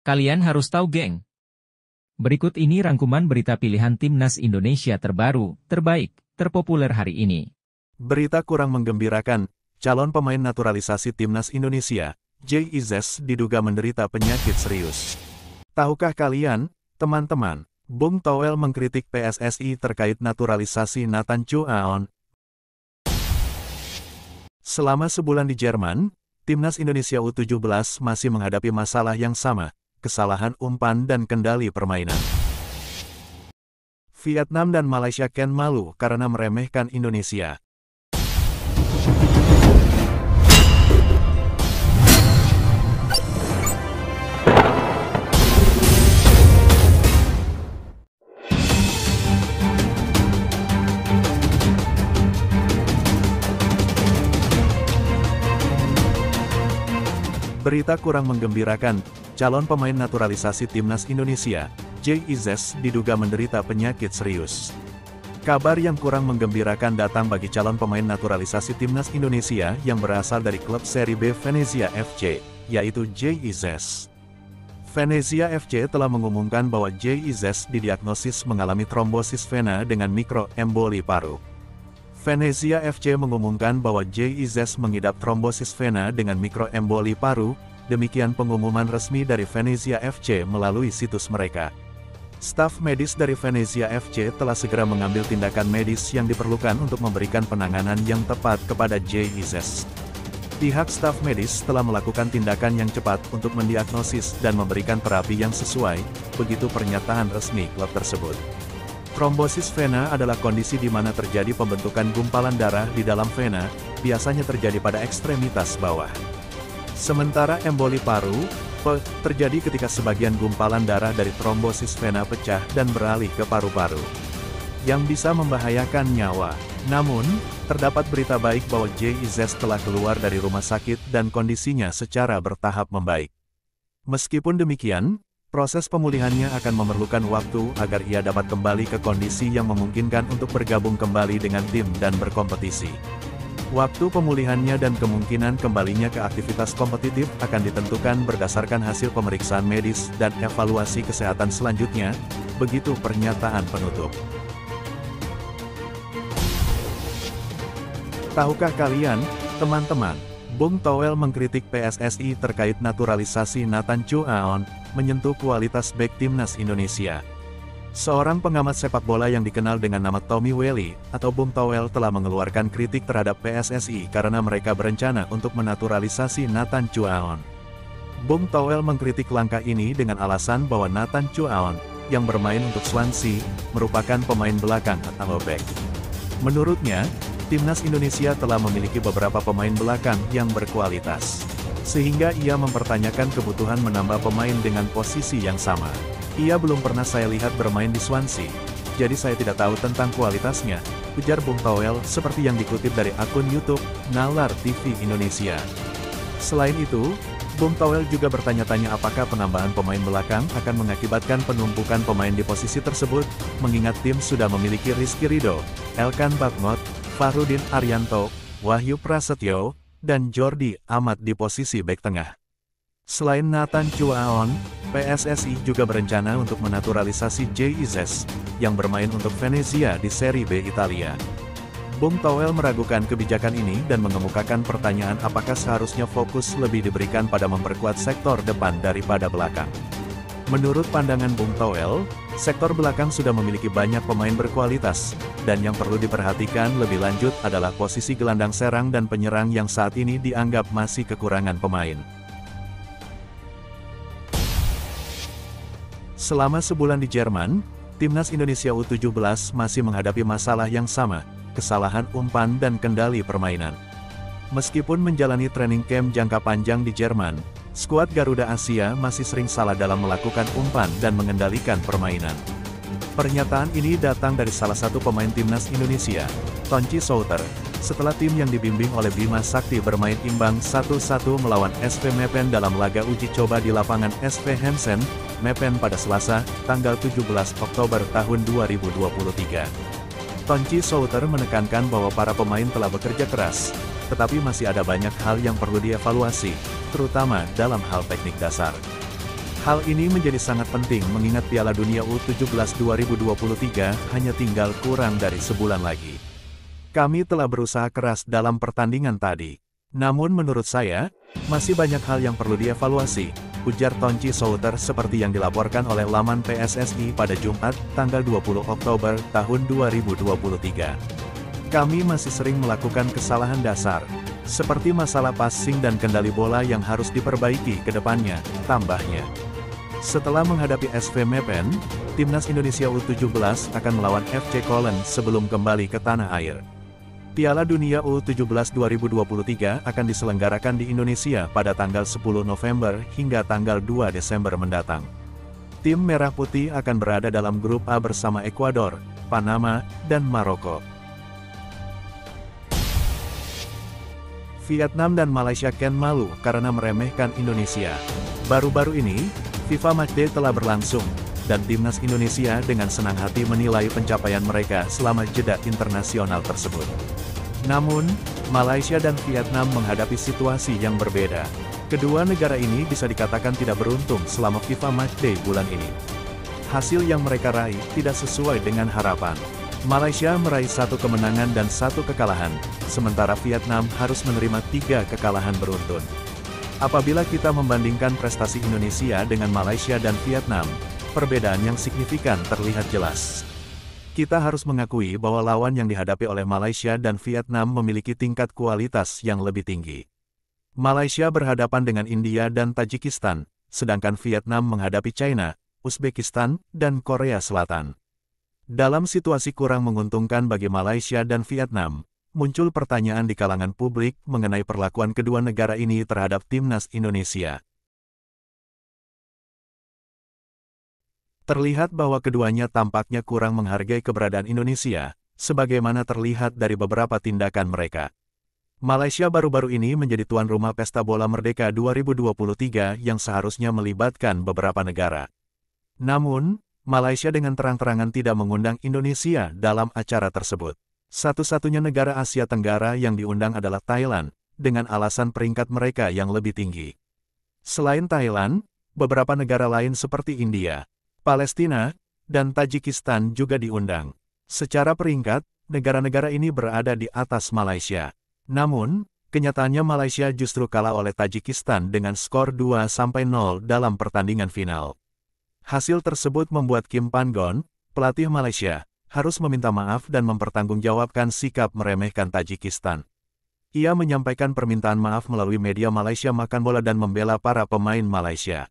Kalian harus tahu, geng. Berikut ini rangkuman berita pilihan Timnas Indonesia terbaru, terbaik, terpopuler hari ini. Berita kurang menggembirakan, calon pemain naturalisasi Timnas Indonesia, Jay Izzes diduga menderita penyakit serius. Tahukah kalian, teman-teman, Bung Toel mengkritik PSSI terkait naturalisasi Nathan Chu Aon. Selama sebulan di Jerman, Timnas Indonesia U17 masih menghadapi masalah yang sama, kesalahan umpan dan kendali permainan. Vietnam dan Malaysia kian malu karena meremehkan Indonesia. Berita kurang menggembirakan, calon pemain naturalisasi Timnas Indonesia, Jay Izzes diduga menderita penyakit serius. Kabar yang kurang menggembirakan datang bagi calon pemain naturalisasi Timnas Indonesia yang berasal dari klub Serie B Venezia FC, yaitu Jay Izzes. Venezia FC telah mengumumkan bahwa Jay Izzes didiagnosis mengalami trombosis vena dengan mikroemboli paru. Venezia FC mengumumkan bahwa Jay Izzes mengidap trombosis vena dengan mikroemboli paru, demikian pengumuman resmi dari Venezia FC melalui situs mereka. Staf medis dari Venezia FC telah segera mengambil tindakan medis yang diperlukan untuk memberikan penanganan yang tepat kepada Jay Izzes. Pihak staf medis telah melakukan tindakan yang cepat untuk mendiagnosis dan memberikan terapi yang sesuai, begitu pernyataan resmi klub tersebut. Trombosis vena adalah kondisi di mana terjadi pembentukan gumpalan darah di dalam vena, biasanya terjadi pada ekstremitas bawah. Sementara emboli paru, terjadi ketika sebagian gumpalan darah dari trombosis vena pecah dan beralih ke paru-paru, yang bisa membahayakan nyawa. Namun, terdapat berita baik bahwa Jay Izzes telah keluar dari rumah sakit dan kondisinya secara bertahap membaik. Meskipun demikian, proses pemulihannya akan memerlukan waktu agar ia dapat kembali ke kondisi yang memungkinkan untuk bergabung kembali dengan tim dan berkompetisi. Waktu pemulihannya dan kemungkinan kembalinya ke aktivitas kompetitif akan ditentukan berdasarkan hasil pemeriksaan medis dan evaluasi kesehatan selanjutnya, begitu pernyataan penutup. Tahukah kalian, teman-teman, Bung Toel mengkritik PSSI terkait naturalisasi Nathan Chu Aon, menyentuh kualitas bek Timnas Indonesia. Seorang pengamat sepak bola yang dikenal dengan nama Tommy Welly, atau Bung Toel telah mengeluarkan kritik terhadap PSSI karena mereka berencana untuk menaturalisasi Nathan Chu Aon. Bung Toel mengkritik langkah ini dengan alasan bahwa Nathan Chu Aon, yang bermain untuk Swansea, merupakan pemain belakang atau bek. Menurutnya, Timnas Indonesia telah memiliki beberapa pemain belakang yang berkualitas, sehingga ia mempertanyakan kebutuhan menambah pemain dengan posisi yang sama. Ia belum pernah saya lihat bermain di Swansea, jadi saya tidak tahu tentang kualitasnya, ujar Bung Toel seperti yang dikutip dari akun YouTube Nalar TV Indonesia. Selain itu, Bung Toel juga bertanya-tanya apakah penambahan pemain belakang akan mengakibatkan penumpukan pemain di posisi tersebut, mengingat tim sudah memiliki Rizky Ridho, Elkan Bagnot, Fahrudin Arianto, Wahyu Prasetyo, dan Jordi Amat di posisi bek tengah. Selain Nathan Chu Aon, PSSI juga berencana untuk menaturalisasi Jay Izzes, yang bermain untuk Venezia di Serie B Italia. Bung Toel meragukan kebijakan ini dan mengemukakan pertanyaan apakah seharusnya fokus lebih diberikan pada memperkuat sektor depan daripada belakang. Menurut pandangan Bung Toel, sektor belakang sudah memiliki banyak pemain berkualitas, dan yang perlu diperhatikan lebih lanjut adalah posisi gelandang serang dan penyerang yang saat ini dianggap masih kekurangan pemain. Selama sebulan di Jerman, Timnas Indonesia U17 masih menghadapi masalah yang sama, kesalahan umpan dan kendali permainan. Meskipun menjalani training camp jangka panjang di Jerman, skuad Garuda Asia masih sering salah dalam melakukan umpan dan mengendalikan permainan. Pernyataan ini datang dari salah satu pemain Timnas Indonesia, Tonci Souter, setelah tim yang dibimbing oleh Bima Sakti bermain imbang 1-1 melawan SV Meppen dalam laga uji coba di lapangan SV Hansen, Meppen pada Selasa, tanggal 17 Oktober tahun 2023. Tonci Souter menekankan bahwa para pemain telah bekerja keras, tetapi masih ada banyak hal yang perlu dievaluasi, terutama dalam hal teknik dasar. Hal ini menjadi sangat penting mengingat Piala Dunia U17 2023 hanya tinggal kurang dari sebulan lagi. Kami telah berusaha keras dalam pertandingan tadi. Namun menurut saya, masih banyak hal yang perlu dievaluasi, ujar Tonci Souter seperti yang dilaporkan oleh laman PSSI pada Jumat, tanggal 20 Oktober tahun 2023. Kami masih sering melakukan kesalahan dasar, seperti masalah passing dan kendali bola yang harus diperbaiki ke depannya, tambahnya. Setelah menghadapi SV Meppen, Timnas Indonesia U17 akan melawan FC Cologne sebelum kembali ke tanah air. Piala Dunia U17 2023 akan diselenggarakan di Indonesia pada tanggal 10 November hingga tanggal 2 Desember mendatang. Tim Merah Putih akan berada dalam grup A bersama Ekuador, Panama, dan Maroko. Vietnam dan Malaysia kian malu karena meremehkan Indonesia. Baru-baru ini, FIFA Matchday telah berlangsung, dan Timnas Indonesia dengan senang hati menilai pencapaian mereka selama jeda internasional tersebut. Namun, Malaysia dan Vietnam menghadapi situasi yang berbeda. Kedua negara ini bisa dikatakan tidak beruntung selama FIFA Matchday bulan ini. Hasil yang mereka raih tidak sesuai dengan harapan. Malaysia meraih 1 kemenangan dan 1 kekalahan, sementara Vietnam harus menerima 3 kekalahan beruntun. Apabila kita membandingkan prestasi Indonesia dengan Malaysia dan Vietnam, perbedaan yang signifikan terlihat jelas. Kita harus mengakui bahwa lawan yang dihadapi oleh Malaysia dan Vietnam memiliki tingkat kualitas yang lebih tinggi. Malaysia berhadapan dengan India dan Tajikistan, sedangkan Vietnam menghadapi China, Uzbekistan, dan Korea Selatan. Dalam situasi kurang menguntungkan bagi Malaysia dan Vietnam, muncul pertanyaan di kalangan publik mengenai perlakuan kedua negara ini terhadap Timnas Indonesia. Terlihat bahwa keduanya tampaknya kurang menghargai keberadaan Indonesia, sebagaimana terlihat dari beberapa tindakan mereka. Malaysia baru-baru ini menjadi tuan rumah Pesta Bola Merdeka 2023 yang seharusnya melibatkan beberapa negara. Namun, Malaysia dengan terang-terangan tidak mengundang Indonesia dalam acara tersebut. Satu-satunya negara Asia Tenggara yang diundang adalah Thailand, dengan alasan peringkat mereka yang lebih tinggi. Selain Thailand, beberapa negara lain seperti India, Palestina, dan Tajikistan juga diundang. Secara peringkat, negara-negara ini berada di atas Malaysia. Namun, kenyataannya Malaysia justru kalah oleh Tajikistan dengan skor 2-0 dalam pertandingan final. Hasil tersebut membuat Kim Pan-gon, pelatih Malaysia, harus meminta maaf dan mempertanggungjawabkan sikap meremehkan Tajikistan. Ia menyampaikan permintaan maaf melalui media Malaysia Makan Bola dan membela para pemain Malaysia.